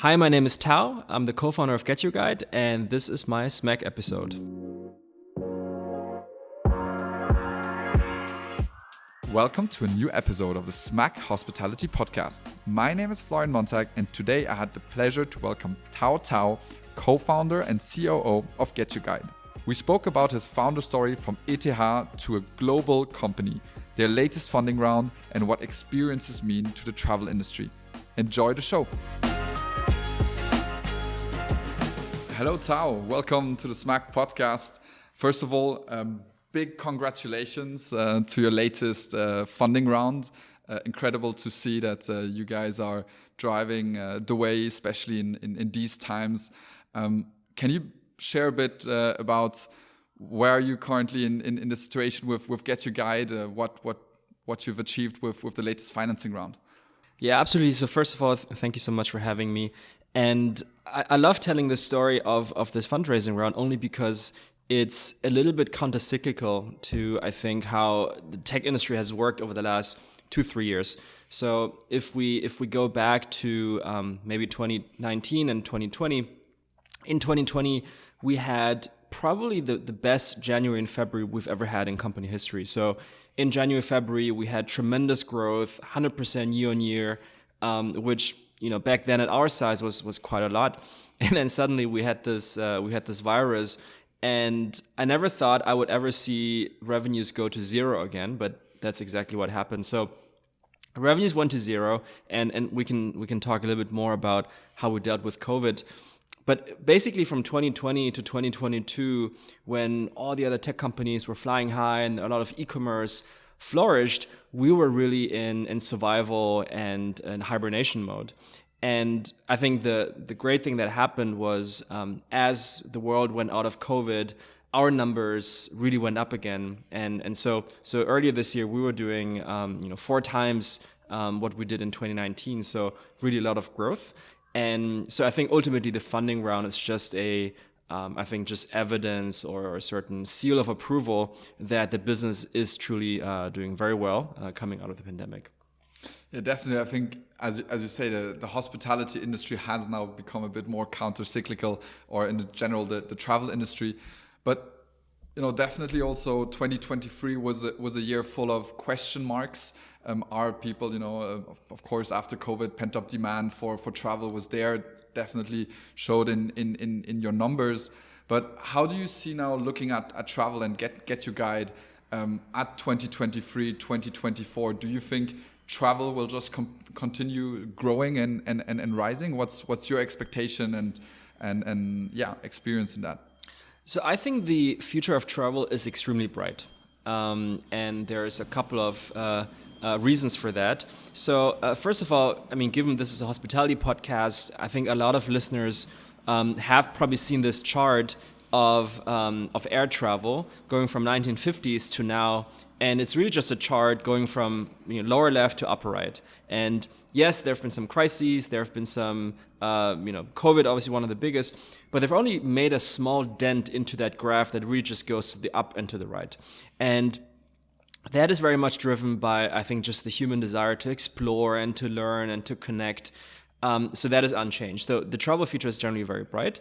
Hi, my name is Tao. I'm the co-founder of GetYourGuide, and this is my Smack episode. Welcome to a new episode of the Smack Hospitality Podcast. My name is Florian, and today I had the pleasure to welcome Tao Tao, co-founder and COO of GetYourGuide. We spoke about his founder story from ETH to a global company, their latest funding round, and what experiences mean to the travel industry. Enjoy the show. Hello, Tao. Welcome to the Smack podcast. First of all, big congratulations to your latest funding round. Incredible to see that you guys are driving the way, especially in these times. Can you share a bit about where are you currently in the situation with GetYourGuide, what you've achieved with the latest financing round? Yeah, absolutely. So first of all, thank you so much for having me. And I love telling this story of this fundraising round only because it's a little bit counter-cyclical to, I think, how the tech industry has worked over the last 2-3 years. So if we go back to maybe 2019 and 2020, in 2020, we had probably the best January and February we've ever had in company history. So in January, February, we had tremendous growth, 100% year on year, which back then at our size was quite a lot. And then suddenly we had this virus, and I never thought I would ever see revenues go to zero again, but that's exactly what happened. So revenues went to zero, and we can talk a little bit more about how we dealt with COVID. But basically from 2020 to 2022, when all the other tech companies were flying high and a lot of e-commerce flourished, we were really in survival and in hibernation mode. And I think the great thing that happened was as the world went out of COVID, our numbers really went up again. And so earlier this year, we were doing 4 times what we did in 2019. So really a lot of growth. And so I think ultimately the funding round is just just evidence or a certain seal of approval that the business is truly doing very well coming out of the pandemic. Yeah, definitely. I think, as you say, the hospitality industry has now become a bit more counter-cyclical, or in general, the travel industry. But definitely also 2023 was a year full of question marks. Are people, of course, after COVID, pent-up demand for travel was there, definitely showed in your numbers. But how do you see now, looking at travel and GetYourGuide at 2023, 2024? Do you think travel will just continue growing and rising? What's your expectation and experience in that? So I think the future of travel is extremely bright, and there's a couple of reasons for that. So first of all, given this is a hospitality podcast, I think a lot of listeners have probably seen this chart of air travel going from 1950s to now. And it's really just a chart going from lower left to upper right. And yes, there have been some crises. There have been some, COVID, obviously one of the biggest. But they've only made a small dent into that graph that really just goes to the up and to the right. And that is very much driven by, I think, just the human desire to explore and to learn and to connect. So that is unchanged. So the travel future is generally very bright.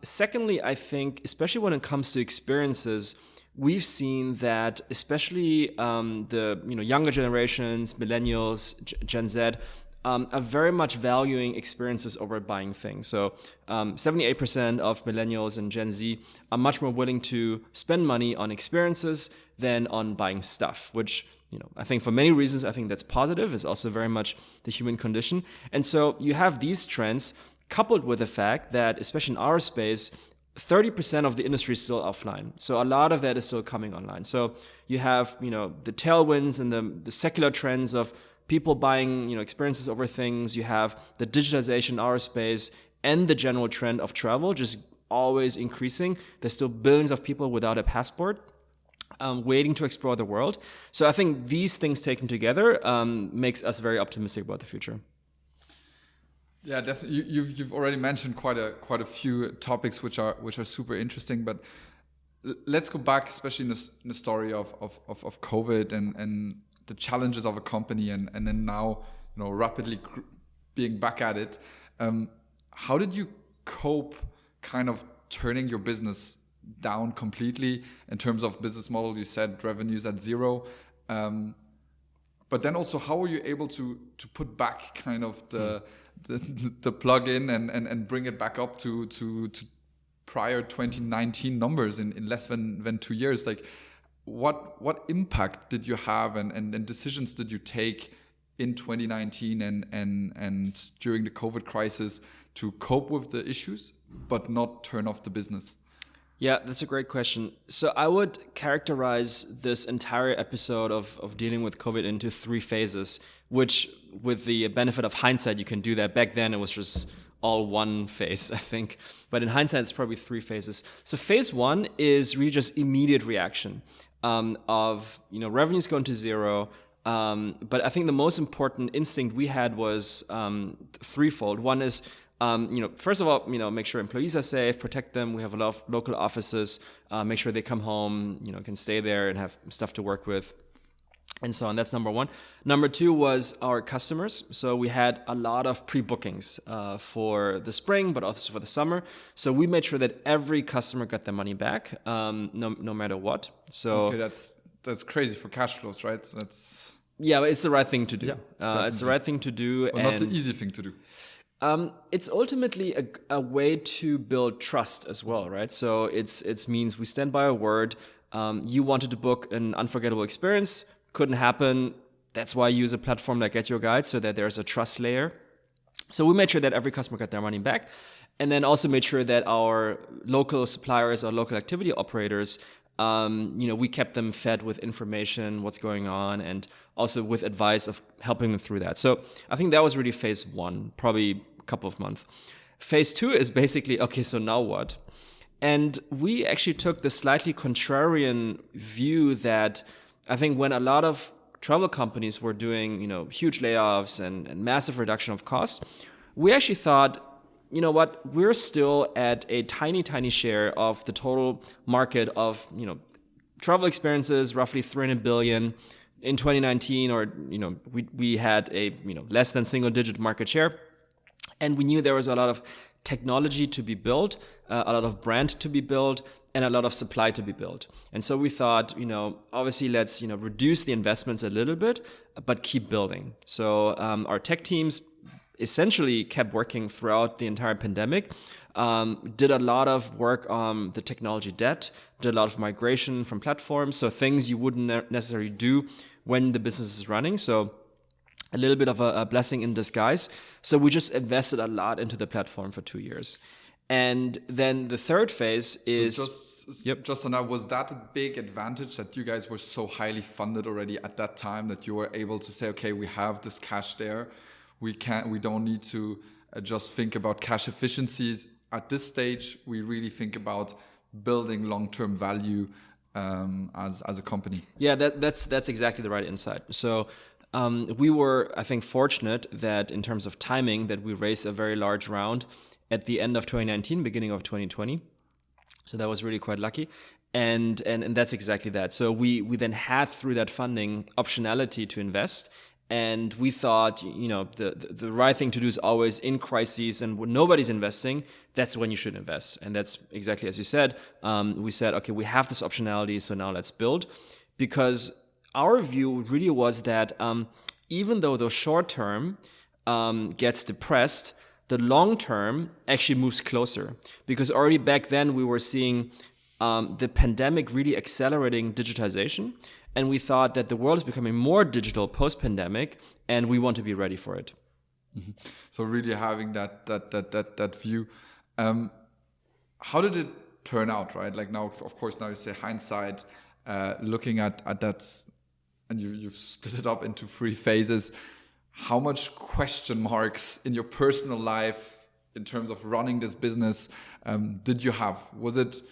Secondly, I think, especially when it comes to experiences, we've seen that especially the younger generations, millennials, Gen Z, are very much valuing experiences over buying things. So 78% of millennials and Gen Z are much more willing to spend money on experiences than on buying stuff, which I think for many reasons, I think that's positive. It's also very much the human condition. And so you have these trends coupled with the fact that, especially in our space, 30% of the industry is still offline. So a lot of that is still coming online. So you have, the tailwinds and the secular trends of people buying, experiences over things. You have the digitalization in our space and the general trend of travel just always increasing. There's still billions of people without a passport waiting to explore the world. So I think these things taken together makes us very optimistic about the future. Yeah, definitely. You've already mentioned quite a few topics which are super interesting. But let's go back, especially in the story of COVID and the challenges of a company, and then now rapidly being back at it. how did you cope kind of turning your business down completely in terms of business model? You said revenues at zero. But then also, how were you able to put back kind of the plug in and bring it back up to prior 2019 numbers in less than 2 years? Like, what impact did you have and decisions did you take in 2019 and during the COVID crisis to cope with the issues but not turn off the business? Yeah, that's a great question. So I would characterize this entire episode of dealing with COVID into 3 phases, which with the benefit of hindsight, you can do that. Back then, it was just all one phase, I think. But in hindsight, it's probably 3 phases. So phase 1 is really just immediate reaction of revenues going to zero. But I think the most important instinct we had was threefold. One is first of all, make sure employees are safe, protect them. We have a lot of local offices, make sure they come home, can stay there and have stuff to work with, and so on. That's number 1. Number 2 was our customers. So we had a lot of pre-bookings for the spring, but also for the summer. So we made sure that every customer got their money back, no matter what. So okay, that's crazy for cash flows, right? Yeah, it's the right thing to do. Yeah, it's the right thing to do, but not the easy thing to do. It's ultimately a way to build trust as well, right? So it's means we stand by our word. You wanted to book an unforgettable experience, couldn't happen. That's why you use a platform like GetYourGuide, so that there's a trust layer. So we made sure that every customer got their money back, and then also made sure that our local suppliers, our local activity operators, we kept them fed with information, what's going on, and also with advice of helping them through that. So I think that was really phase 1, probably a couple of months. Phase 2 is basically, okay, so now what? And we actually took the slightly contrarian view that I think when a lot of travel companies were doing, huge layoffs and massive reduction of cost, we actually thought, you know what, we're still at a tiny, tiny share of the total market of, travel experiences, roughly 300 billion in 2019, or, we had a, less than single digit market share. And we knew there was a lot of technology to be built, a lot of brand to be built, and a lot of supply to be built. And so we thought, obviously let's, reduce the investments a little bit, but keep building. So our tech teams essentially kept working throughout the entire pandemic, did a lot of work on the technology debt, did a lot of migration from platforms, so things you wouldn't necessarily do when the business is running. So a little bit of a blessing in disguise. So we just invested a lot into the platform for 2 years. And then the third phase is... Just on that, was that a big advantage that you guys were so highly funded already at that time that you were able to say, okay, we have this cash there. We don't need to just think about cash efficiencies. At this stage, we really think about building long-term value as a company. Yeah, that's exactly the right insight. So we were, I think, fortunate that in terms of timing, that we raised a very large round at the end of 2019, beginning of 2020. So that was really quite lucky. And that's exactly that. So we then had, through that funding, optionality to invest. And we thought, the right thing to do is always in crises, and when nobody's investing, that's when you should invest. And that's exactly as you said. We said, okay, we have this optionality, so now let's build. Because our view really was that even though the short term gets depressed, the long term actually moves closer. Because already back then we were seeing the pandemic really accelerating digitization. And we thought that the world is becoming more digital post-pandemic, and we want to be ready for it. Mm-hmm. So really having that view. How did it turn out, right? Like now, of course, now you say hindsight, looking at that, and you've split it up into 3 phases. How much question marks in your personal life in terms of running this business did you have? Was it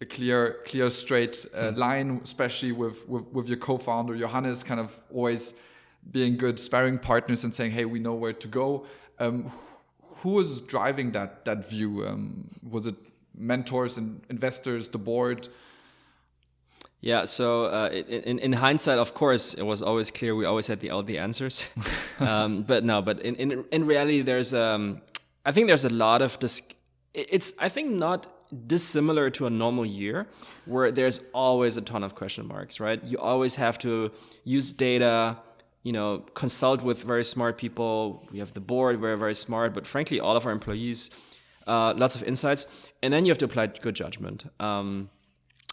a clear, straight line, especially with your co-founder Johannes, kind of always being good sparring partners and saying, "Hey, we know where to go." Who was driving that view? Was it mentors and investors, the board? Yeah, so in hindsight, of course, it was always clear we always had all the answers. But in reality, there's I think there's a lot of this. It's, I think, not dissimilar to a normal year where there's always a ton of question marks, right? You always have to use data, consult with very smart people. We have the board, we're very smart, but frankly, all of our employees, lots of insights. And then you have to apply good judgment. And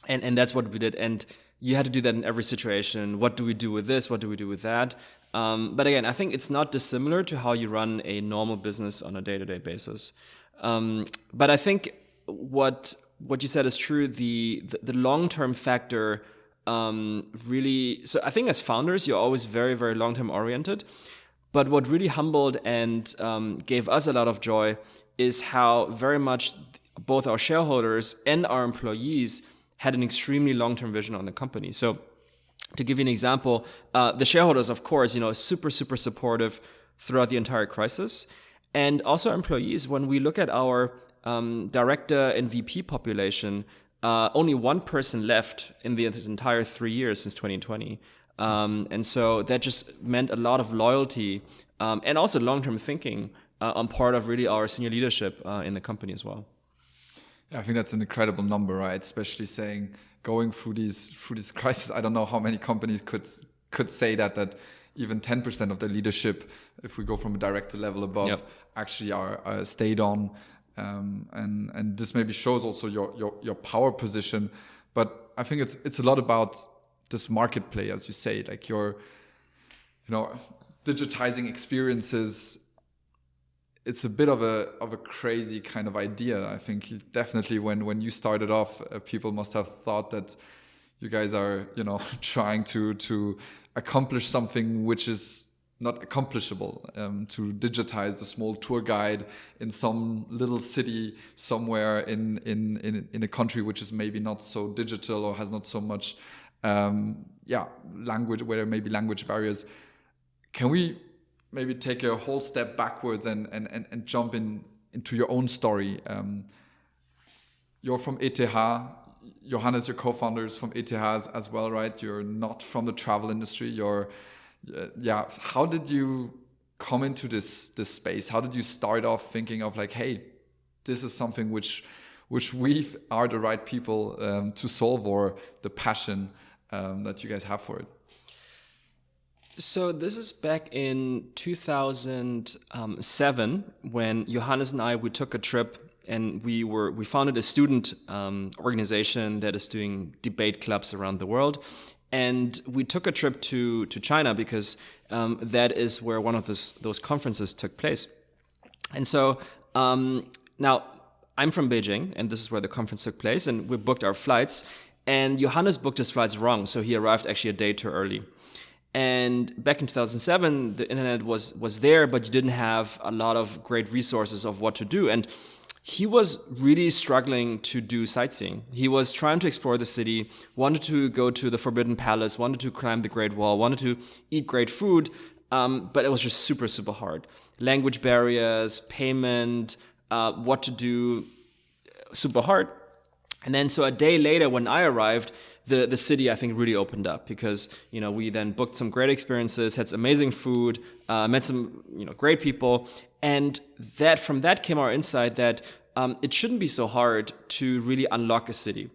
that's what we did. And you had to do that in every situation. What do we do with this? What do we do with that? But again, I think it's not dissimilar to how you run a normal business on a day-to-day basis. But I think what you said is true. The long-term factor really. So I think as founders, you're always very, very long-term oriented. But what really humbled and gave us a lot of joy is how very much both our shareholders and our employees had an extremely long-term vision on the company. So to give you an example, the shareholders, of course, super, super supportive throughout the entire crisis. And also our employees, when we look at our director and VP population, only one person left in the entire 3 years since 2020. And so that just meant a lot of loyalty and also long-term thinking on part of really our senior leadership in the company as well. Yeah, I think that's an incredible number, right? Especially saying going through this crisis. I don't know how many companies could say that even 10% of their leadership, if we go from a director level above, yep, actually are stayed on. And this maybe shows also your power position. But I think it's a lot about this market play, as you say, like your digitizing experiences. It's a bit of a crazy kind of idea. I think definitely when you started off, people must have thought that you guys are trying to accomplish something which is not accomplishable, to digitize the small tour guide in some little city somewhere in a country which is maybe not so digital or has not so much language, where there may be language barriers. Can we maybe take a whole step backwards and jump into your own story? You're from ETH. Johannes, your co-founder, is from ETH as well, right? You're not from the travel industry. How did you come into this space? How did you start off thinking of like, hey, this is something which we are the right people to solve, or the passion that you guys have for it? So this is back in 2007 when Johannes and we took a trip, and we founded a student organization that is doing debate clubs around the world. And we took a trip to China because that is where one of those conferences took place. And so now I'm from Beijing, and this is where the conference took place, and we booked our flights. And Johannes booked his flights wrong, so he arrived actually a day too early. And back in 2007, the internet was there, but you didn't have a lot of great resources of what to do. And he was really struggling to do sightseeing. He was trying to explore the city, wanted to go to the Forbidden Palace, wanted to climb the Great Wall, wanted to eat great food, but it was just super, super hard. Language barriers, payment, what to do, super hard. And then so a day later when I arrived, the city, I think, really opened up because, we then booked some great experiences, had some amazing food, met some, great people. And from that came our insight that it shouldn't be so hard to really unlock a city.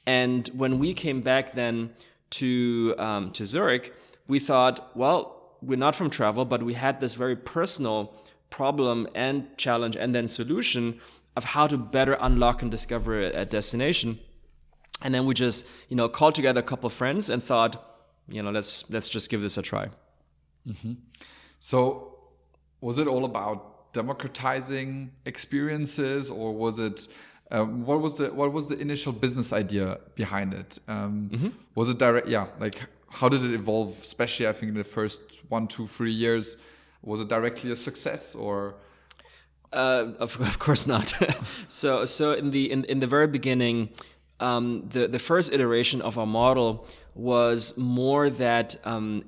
And when we came back then to Zurich, we thought, well, we're not from travel, but we had this very personal problem and challenge and then solution of how to better unlock and discover a destination. And then we just, called together a couple of friends and thought, let's just give this a try. Mm-hmm. So was it all about democratizing experiences, or was it what was the initial business idea behind it? Was it direct? Yeah, like how did it evolve? Especially, I think in the first 1, 2, 3 years, was it directly a success or? Of course not. So in the very beginning, the first iteration of our model was more that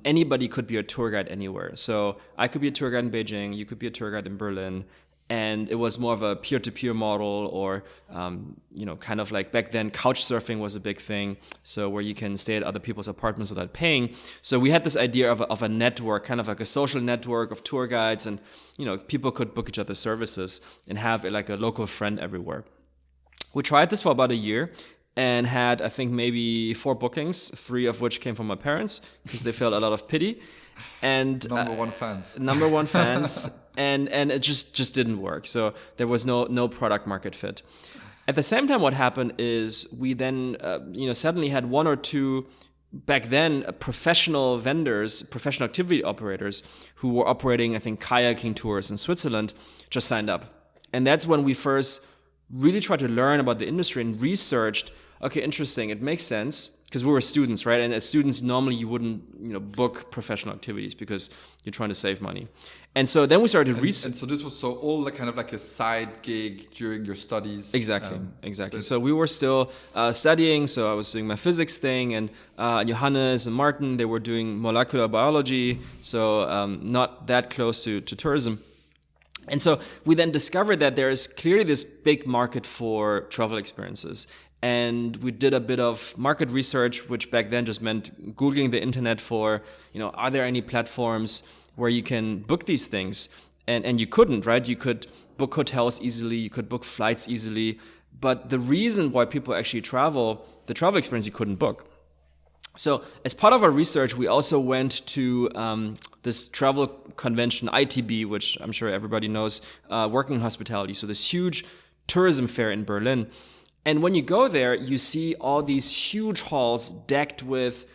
anybody could be a tour guide anywhere. So I could be a tour guide in Beijing, you could be a tour guide in Berlin, And it was more of a peer-to-peer model, or kind of like back then couch surfing was a big thing, so where you can stay at other people's apartments without paying. So we had this idea of a network, kind of like a social network of tour guides, and people could book each other's services and have like a local friend everywhere. We tried this for about a year and had, I think, maybe 4 bookings, 3 of which came from my parents because they felt a lot of pity. And number one fans. And it just didn't work. So there was no product market fit. At the same time, what happened is we then suddenly had 1 or 2 back then professional vendors, professional activity operators who were operating, I think, kayaking tours in Switzerland, just signed up. And that's when we first really tried to learn about the industry and researched, okay, interesting, it makes sense, because we were students, right? And as students, normally you wouldn't book professional activities because you're trying to save money. And so then we started research. And so this was all kind of like a side gig during your studies. Exactly. So we were still studying. So I was doing my physics thing, and Johannes and Martin, they were doing molecular biology. So not that close to tourism. And so we then discovered that there is clearly this big market for travel experiences. And we did a bit of market research, which back then just meant Googling the internet for, are there any platforms where you can book these things? And you couldn't, right? You could book hotels easily, you could book flights easily. But the reason why people actually travel, the travel experience you couldn't book. So as part of our research, we also went to this travel convention, ITB, which I'm sure everybody knows, working in hospitality. So this huge tourism fair in Berlin. And when you go there, you see all these huge halls decked with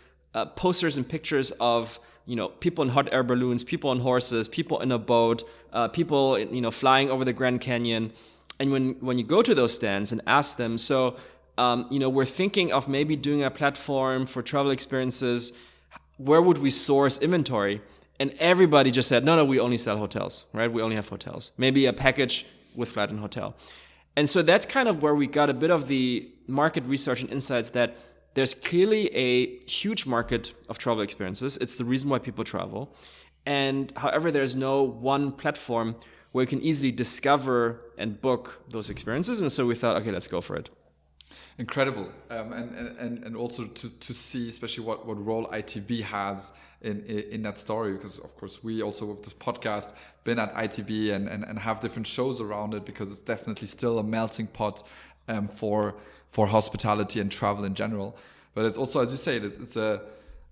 posters and pictures of, people in hot air balloons, people on horses, people in a boat, people, flying over the Grand Canyon. And when you go to those stands and ask them, so, we're thinking of maybe doing a platform for travel experiences, where would we source inventory? And everybody just said, no, we only sell hotels, right? We only have hotels. Maybe a package with flight and hotel. And so that's kind of where we got a bit of the market research and insights that there's clearly a huge market of travel experiences. It's the reason why people travel. And however, there's no one platform where you can easily discover and book those experiences. And so we thought, okay, let's go for it. Incredible. And also to see especially what role ITB has in that story, because of course we also with this podcast been at ITB and have different shows around it, because it's definitely still a melting pot for hospitality and travel in general. But it's also, as you say, it's a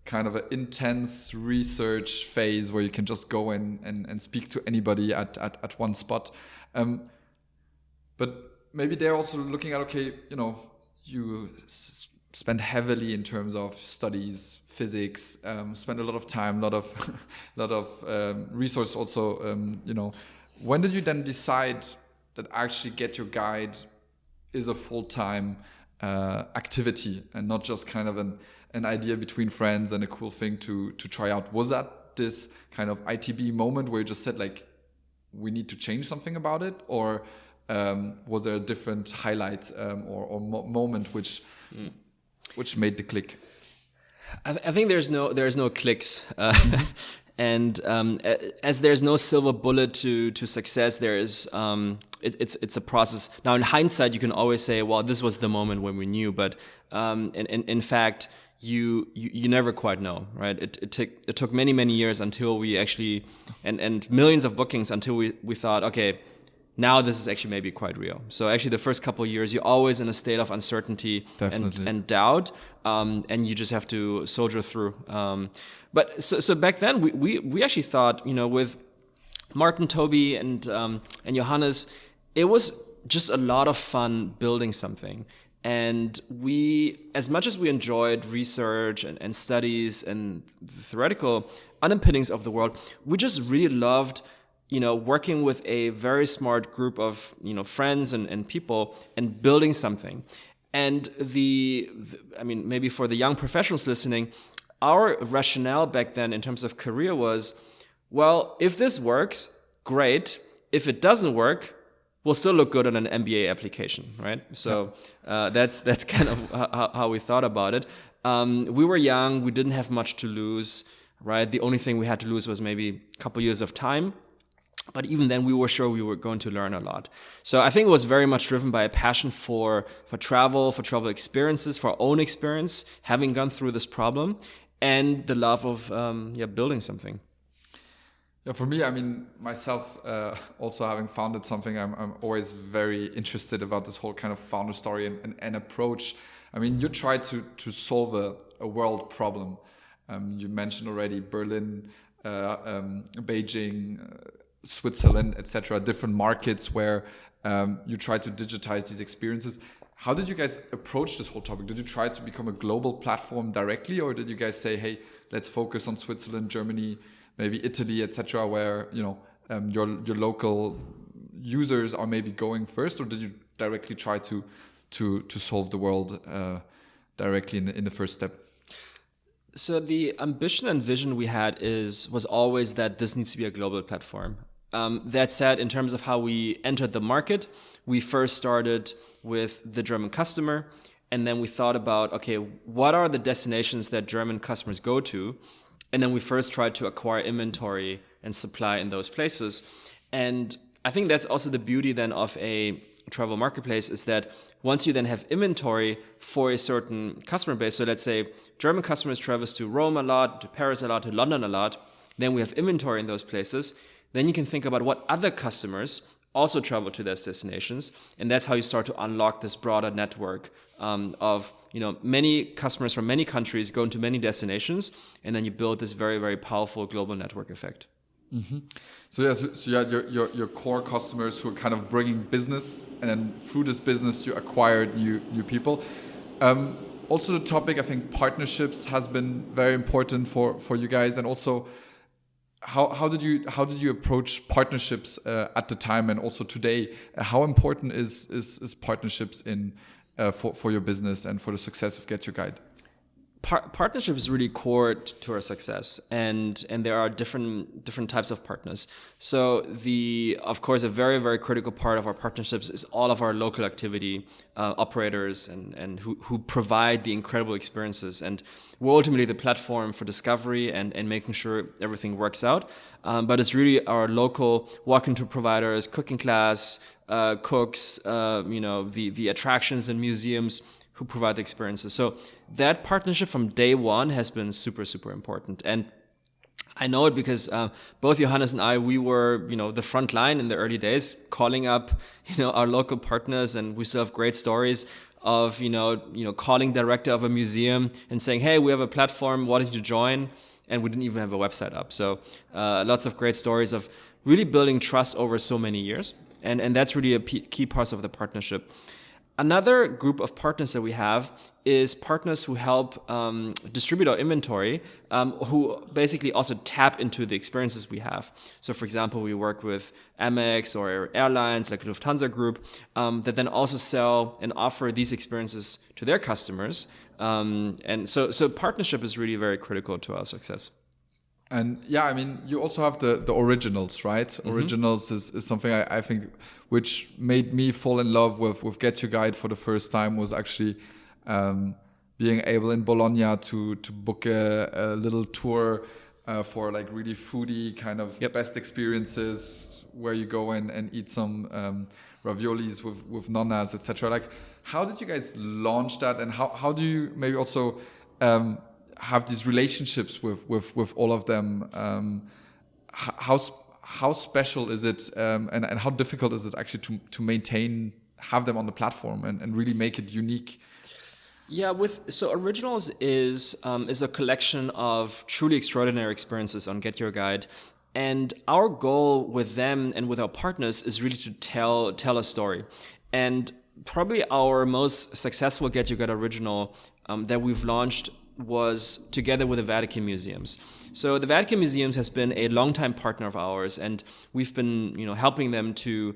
kind of an intense research phase where you can just go in and speak to anybody at one spot. But maybe they're also looking at, okay, you spend heavily in terms of studies, physics, spend a lot of time, lot of resource also. When did you then decide that actually Get Your Guide is a full-time activity and not just kind of an idea between friends and a cool thing to try out? Was that this kind of ITB moment where you just said, like, we need to change something about it? Or was there a different highlight or moment which made the click? I think there's no clicks, and as there's no silver bullet to success, there is it's a process. Now in hindsight, you can always say, well, this was the moment when we knew, but in fact, you never quite know, right? It took many years until we actually and millions of bookings until we thought, okay, now this is actually maybe quite real. So actually the first couple of years, you're always in a state of uncertainty and doubt, and you just have to soldier through. But so back then, we actually thought, with Martin, Toby, and Johannes, it was just a lot of fun building something. And we, as much as we enjoyed research and studies and the theoretical underpinnings of the world, we just really loved working with a very smart group of, friends and people and building something. And maybe for the young professionals listening, our rationale back then in terms of career was, well, if this works, great. If it doesn't work, we'll still look good on an MBA application, right? So that's kind of how we thought about it. We were young. We didn't have much to lose, right? The only thing we had to lose was maybe a couple years of time. But even then, we were sure we were going to learn a lot. So I think it was very much driven by a passion for travel experiences, for our own experience, having gone through this problem, and the love of building something. Yeah, for me, I mean, myself, also having founded something, I'm always very interested about this whole kind of founder story and approach. I mean, you try to solve a world problem. You mentioned already Berlin, Beijing, Switzerland, etc., different markets where you try to digitize these experiences. How did you guys approach this whole topic? Did you try to become a global platform directly, or did you guys say, hey, let's focus on Switzerland, Germany, maybe Italy, etc., where your local users are maybe going first, or did you directly try to solve the world directly in the first step? So the ambition and vision we had was always that this needs to be a global platform. That said, in terms of how we entered the market, we first started with the German customer, and then we thought about, okay, what are the destinations that German customers go to? And then we first tried to acquire inventory and supply in those places. And I think that's also the beauty then of a travel marketplace, is that once you then have inventory for a certain customer base, so let's say German customers travel to Rome a lot, to Paris a lot, to London a lot, then we have inventory in those places. Then you can think about what other customers also travel to those destinations. And that's how you start to unlock this broader network of many customers from many countries going to many destinations. And then you build this very, very powerful global network effect. Mm-hmm. So you had your core customers who are kind of bringing business, and then through this business you acquired new people. Also the topic, I think partnerships has been very important for you guys, and also how did you approach partnerships at the time and also today? How important is partnerships in for your business and for the success of GetYourGuide? Partnership is really core to our success, and there are different types of partners. So of course, a very, very critical part of our partnerships is all of our local activity operators and who provide the incredible experiences. And we're ultimately the platform for discovery and making sure everything works out. But it's really our local walk-in tour providers, cooking class, cooks, the attractions and museums who provide the experiences. So that partnership from day one has been super, super important. And I know it because both Johannes and I, we were, the front line in the early days, calling up, our local partners, and we still have great stories of, calling director of a museum and saying, hey, we have a platform, why don't you join? And we didn't even have a website up. So lots of great stories of really building trust over so many years. And that's really a key part of the partnership. Another group of partners that we have is partners who help distribute our inventory, who basically also tap into the experiences we have. So, for example, we work with Amex or airlines like Lufthansa Group that then also sell and offer these experiences to their customers. And so partnership is really very critical to our success. And yeah, I mean, you also have the originals, right? Mm-hmm. Originals is something I think which made me fall in love with GetYourGuide for the first time, was actually being able in Bologna to book a little tour for like really foodie kind of best experiences, where you go in and eat some raviolis with nonnas, etc. Like, how did you guys launch that, and how do you maybe also have these relationships with all of them? How special is it, and how difficult is it actually to maintain, have them on the platform and really make it unique? Yeah, so Originals is a collection of truly extraordinary experiences on GetYourGuide. And our goal with them and with our partners is really to tell a story. And probably our most successful GetYourGuide original that we've launched was together with the Vatican Museums. So the Vatican Museums has been a longtime partner of ours, and we've been, helping them to,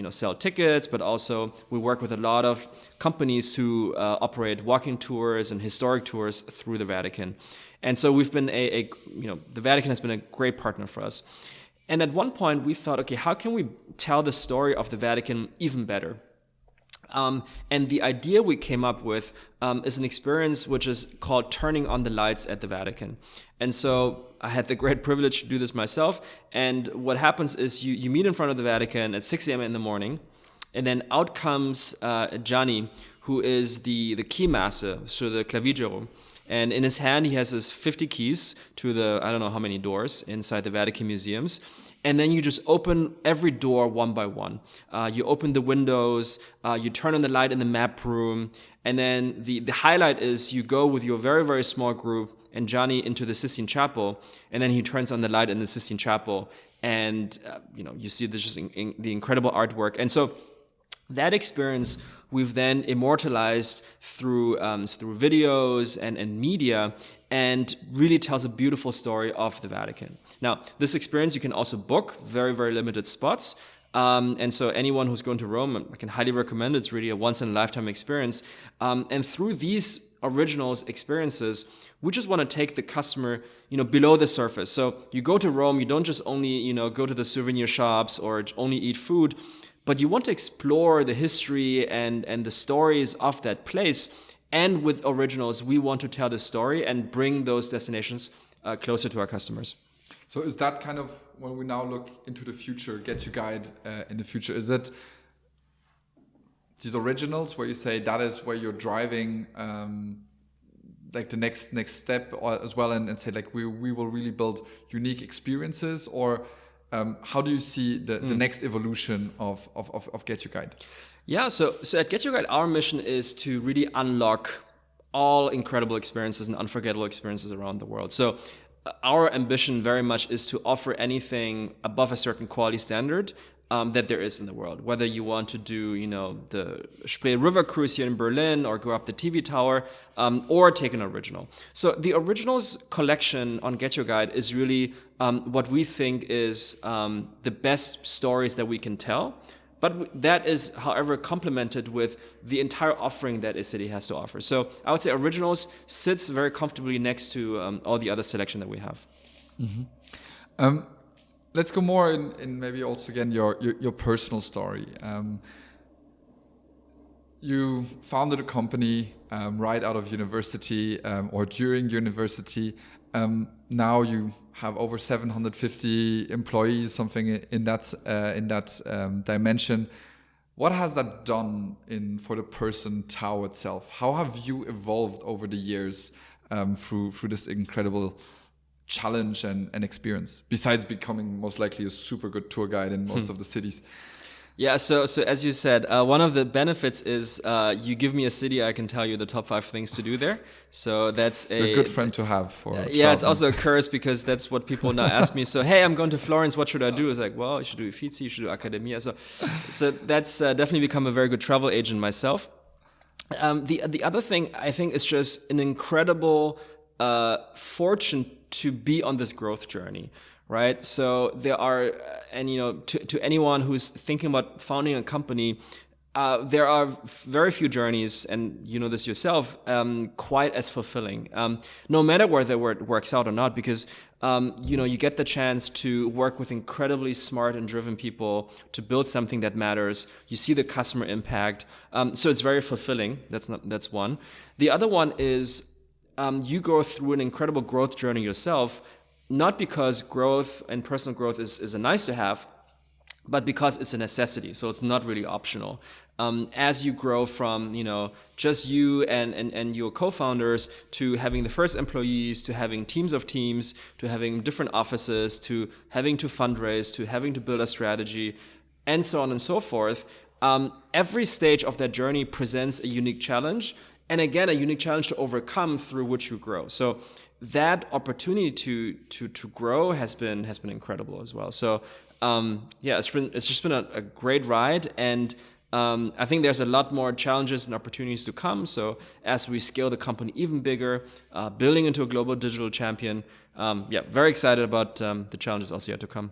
sell tickets, but also we work with a lot of companies who operate walking tours and historic tours through the Vatican. And so we've been the Vatican has been a great partner for us. And at one point we thought, okay, how can we tell the story of the Vatican even better? And the idea we came up with is an experience which is called turning on the lights at the Vatican. And so I had the great privilege to do this myself. And what happens is you meet in front of the Vatican at 6 a.m. in the morning, and then out comes Gianni, who is the key master, so the clavigero. And in his hand, he has his 50 keys to the, I don't know how many doors inside the Vatican museums. And then you just open every door one by one. You open the windows, you turn on the light in the map room, and then the highlight is you go with your very, very small group and Johnny into the Sistine Chapel, and then he turns on the light in the Sistine Chapel, and you see the incredible artwork. And so that experience we've then immortalized through videos and media, and really tells a beautiful story of the Vatican. Now, this experience you can also book, very, very limited spots. And so anyone who's going to Rome, I can highly recommend it. It's really a once-in-a-lifetime experience. And through these originals experiences, we just want to take the customer, below the surface. So you go to Rome, you don't just only, go to the souvenir shops or only eat food, but you want to explore the history and the stories of that place. And with originals, we want to tell the story and bring those destinations closer to our customers. So is that kind of, when we now look into the future, GetYourGuide in the future, is it these originals where you say that is where you're driving like the next step as well, and say like we will really build unique experiences, or how do you see the next evolution of GetYourGuide? Yeah, so at GetYourGuide, our mission is to really unlock all incredible experiences and unforgettable experiences around the world. So our ambition very much is to offer anything above a certain quality standard that there is in the world. Whether you want to do, the Spree River cruise here in Berlin, or go up the TV tower, or take an original. So the originals collection on GetYourGuide is really what we think is the best stories that we can tell. But that is, however, complemented with the entire offering that ICity has to offer. So I would say originals sits very comfortably next to all the other selection that we have. Mm-hmm. Let's go more in maybe also again your personal story. You founded a company right out of university or during university. Now you have over 750 employees, something in that dimension. What has that done for the person Tao itself? How have you evolved over the years through this incredible challenge and experience, besides becoming most likely a super good tour guide in most of the cities? Yeah, so as you said, one of the benefits is you give me a city, I can tell you the top 5 things to do there. So that's a good friend to have for yeah, it's also a curse, because that's what people now ask me. So, hey, I'm going to Florence, what should I do? It's like, well, you should do Uffizi, you should do Accademia. So that's definitely become a very good travel agent myself. The other thing I think is just an incredible fortune to be on this growth journey. Right, so there are, and to anyone who's thinking about founding a company, there are very few journeys, and you know this yourself, quite as fulfilling. No matter whether it works out or not, because you get the chance to work with incredibly smart and driven people to build something that matters. You see the customer impact, so it's very fulfilling. That's one. The other one is you go through an incredible growth journey yourself. Not because growth and personal growth is a nice to have, but because it's a necessity. So it's not really optional. As you grow from just you and your co-founders to having the first employees, to having teams of teams, to having different offices, to having to fundraise, to having to build a strategy, and so on and so forth. Every stage of that journey presents a unique challenge, and again a unique challenge to overcome, through which you grow. So that opportunity to grow has been incredible as well. So it's just been a great ride, and I think there's a lot more challenges and opportunities to come. So as we scale the company even bigger, building into a global digital champion, very excited about the challenges also yet to come.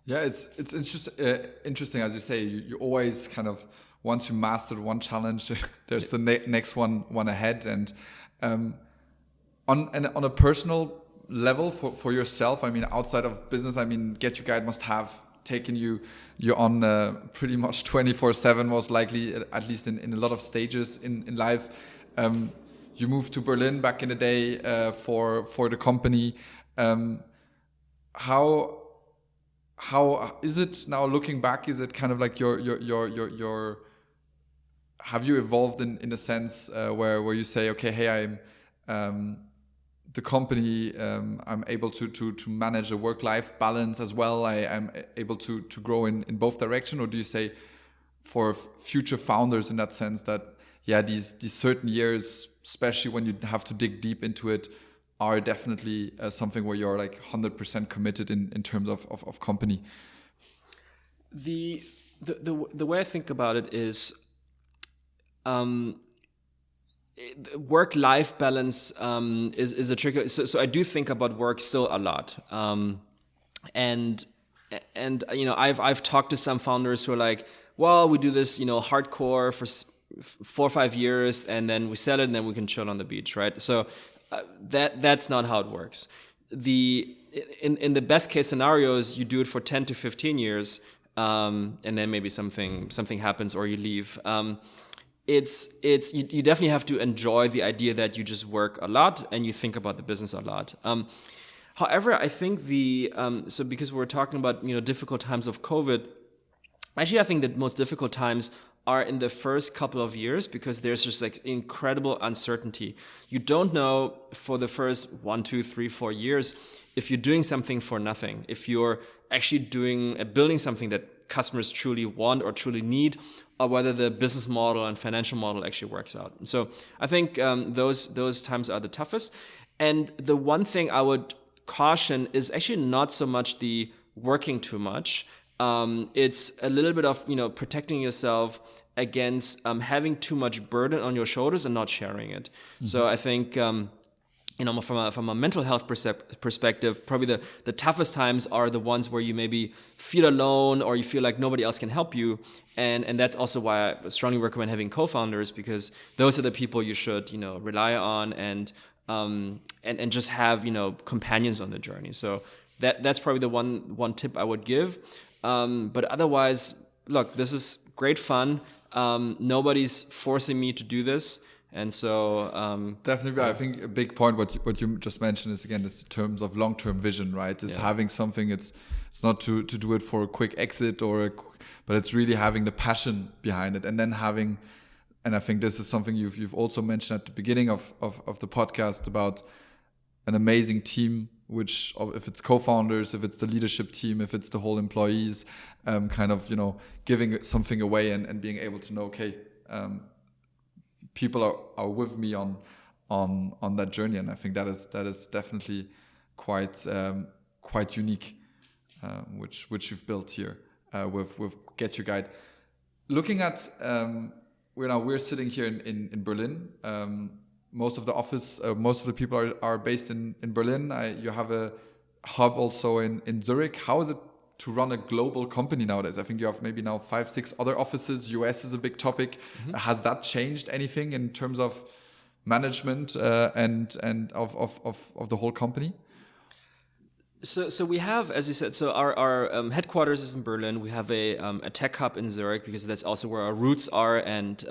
Yeah, it's interesting, as you say. You always kind of, once you mastered one challenge, there's the next one ahead, and. On a personal level for yourself, I mean, outside of business, I mean, GetYourGuide must have taken you on pretty much 24/7, most likely, at least in a lot of stages in life. You moved to Berlin back in the day for the company. How is it now looking back? Is it kind of like your have you evolved in a sense where you say, okay, hey, I'm the company, I'm able to manage a work-life balance as well. I'm able to grow in both directions, or do you say for future founders in that sense that these certain years, especially when you have to dig deep into it, are definitely something where you're like 100% committed in terms of company? The way I think about it is, work-life balance is a tricky. So I do think about work still a lot, and I've talked to some founders who are like, well, we do this hardcore for 4 or 5 years, and then we sell it, and then we can chill on the beach, right? So that's not how it works. In the best case scenarios, you do it for 10 to 15 years, and then maybe something happens or you leave. You definitely have to enjoy the idea that you just work a lot and you think about the business a lot. However, I think so because we're talking about difficult times of COVID, actually I think the most difficult times are in the first couple of years, because there's just like incredible uncertainty. You don't know for the first 1, 2, 3, 4 years if you're doing something for nothing, if you're actually building something that customers truly want or truly need, or whether the business model and financial model actually works out. So I think those times are the toughest. And the one thing I would caution is actually not so much the working too much. It's a little bit of protecting yourself against having too much burden on your shoulders and not sharing it. Mm-hmm. So I think from a mental health perspective, probably the toughest times are the ones where you maybe feel alone or you feel like nobody else can help you, and that's also why I strongly recommend having co-founders, because those are the people you should rely on and just have companions on the journey. So that's probably the one tip I would give. But otherwise, look, this is great fun. Nobody's forcing me to do this. And so definitely, I think a big point what you just mentioned is, again, is in terms of long-term vision, right? Is having something. It's not to do it for a quick exit but it's really having the passion behind it, and then having. And I think this is something you've also mentioned at the beginning of the podcast about an amazing team, which if it's co-founders, if it's the leadership team, if it's the whole employees, kind of giving something away and being able to know, okay. People are with me on that journey, and I think that is definitely quite unique, which you've built here with GetYourGuide. Looking at we're sitting here in Berlin. Most of the people are based in Berlin. You have a hub also in Zurich. How is it to run a global company nowadays? I think you have maybe now 5, 6 other offices. US is a big topic. Mm-hmm. Has that changed anything in terms of management and of the whole company? So we have, as you said, so our headquarters is in Berlin. We have a tech hub in Zurich, because that's also where our roots are. And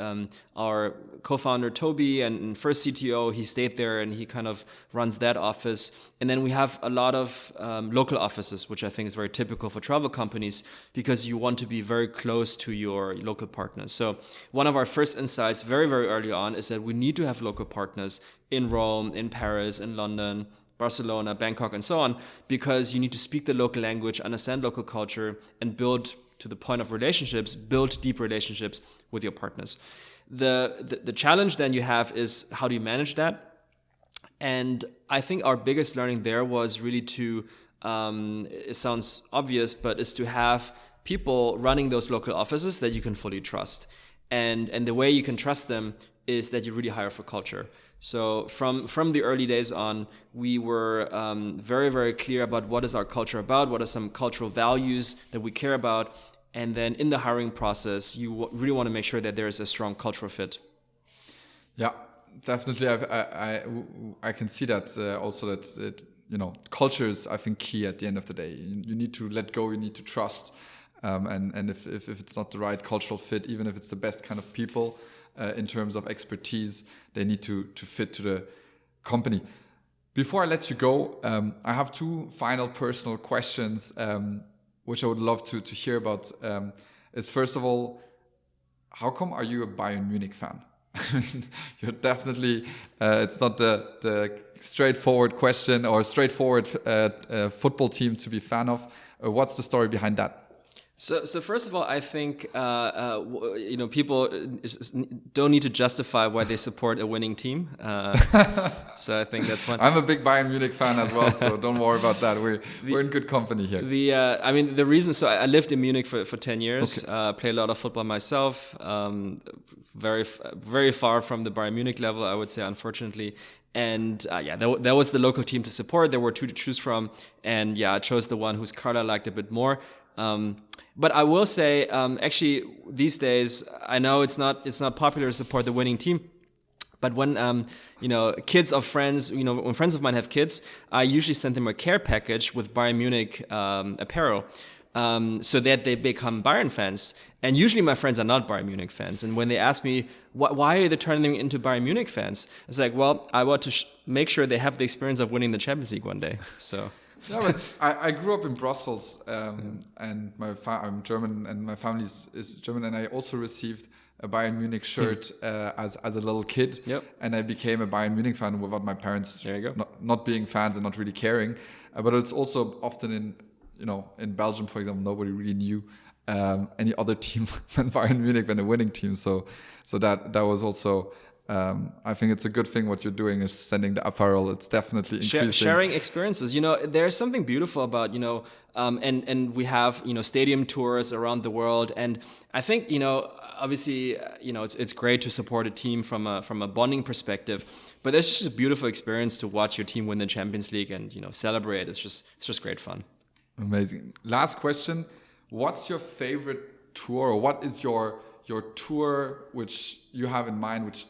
our co-founder Toby and first CTO, he stayed there and he kind of runs that office. And then we have a lot of local offices, which I think is very typical for travel companies, because you want to be very close to your local partners. So one of our first insights very, very early on is that we need to have local partners in Rome, in Paris, in London, Barcelona, Bangkok, and so on, because you need to speak the local language, understand local culture, and build, to the point of relationships, build deep relationships with your partners. The challenge then you have is, how do you manage that? And I think our biggest learning there was really to, it sounds obvious, but is to have people running those local offices that you can fully trust. And the way you can trust them is that you really hire for culture. So from the early days on, we were very, very clear about what is our culture about, what are some cultural values that we care about. And then in the hiring process, you really want to make sure that there is a strong cultural fit. Yeah, definitely. I can see that also that culture is, I think, key at the end of the day. You need to let go, you need to trust. And if it's not the right cultural fit, even if it's the best kind of people in terms of expertise, they need to fit to the company. Before I let you go, I have two final personal questions, which I would love to hear about. Is first of all, how come are you a Bayern Munich fan? You're definitely, it's not the straightforward question or straightforward football team to be a fan of. What's the story behind that? So first of all, I think people don't need to justify why they support a winning team. So I think that's one. I'm a big Bayern Munich fan as well, so don't worry about that. We're in good company here. The reason. So I lived in Munich for 10 years. Okay. Played a lot of football myself. Very far from the Bayern Munich level, I would say, unfortunately. And that was the local team to support. There were two to choose from, and I chose the one whose card I liked a bit more. But I will say, actually, these days, I know it's not popular to support the winning team. But when kids of friends, when friends of mine have kids, I usually send them a care package with Bayern Munich apparel, so that they become Bayern fans. And usually my friends are not Bayern Munich fans. And when they ask me, why are they turning into Bayern Munich fans? It's like, well, I want to make sure they have the experience of winning the Champions League one day. So. No, but I grew up in Brussels, and I'm German, and my family is German, and I also received a Bayern Munich shirt as a little kid. Yep. And I became a Bayern Munich fan without my parents not being fans and not really caring. But it's also often in Belgium, for example, nobody really knew any other team than Bayern Munich than a winning team. So that was also. I think it's a good thing what you're doing is sending the apparel. It's definitely increasing. Sharing experiences. There's something beautiful about, and we have, stadium tours around the world. And I think, obviously, it's great to support a team from a bonding perspective, but it's just a beautiful experience to watch your team win the Champions League and, celebrate. It's just great fun. Amazing. Last question. What's your favorite tour, or what is your tour which you have in mind,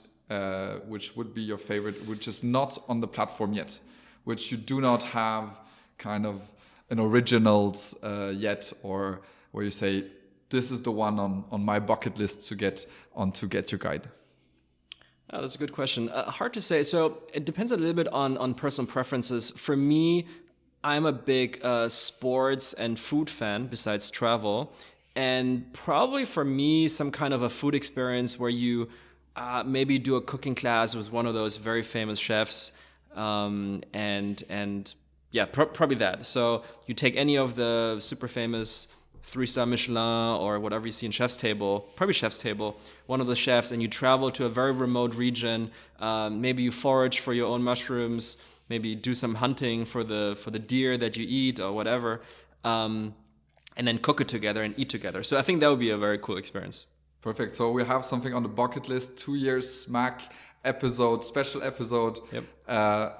which would be your favorite, which is not on the platform yet, which you do not have kind of an originals yet, or where you say, this is the one on my bucket list to get onto GetYourGuide? Oh, that's a good question. Hard to say. So it depends a little bit on personal preferences. For me, I'm a big sports and food fan besides travel. And probably for me, some kind of a food experience where you maybe do a cooking class with one of those very famous chefs, probably that. So you take any of the super famous 3-star Michelin or whatever you see in Chef's Table, probably Chef's Table, one of the chefs, and you travel to a very remote region. Maybe you forage for your own mushrooms, maybe do some hunting for the deer that you eat or whatever, and then cook it together and eat together. So I think that would be a very cool experience. Perfect. So we have something on the bucket list, 2 years Smack special episode,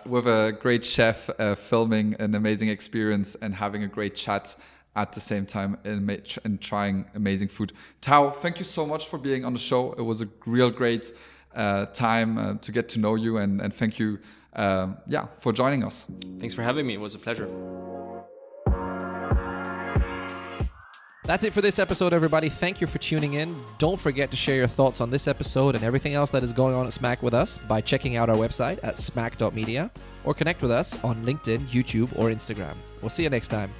with a great chef filming an amazing experience and having a great chat at the same time and trying amazing food. Tao, thank you so much for being on the show. It was a real great time to get to know you, and thank you for joining us. Thanks for having me. It was a pleasure. That's it for this episode, everybody. Thank you for tuning in. Don't forget to share your thoughts on this episode and everything else that is going on at Smack with us by checking out our website at smack.media or connect with us on LinkedIn, YouTube, or Instagram. We'll see you next time.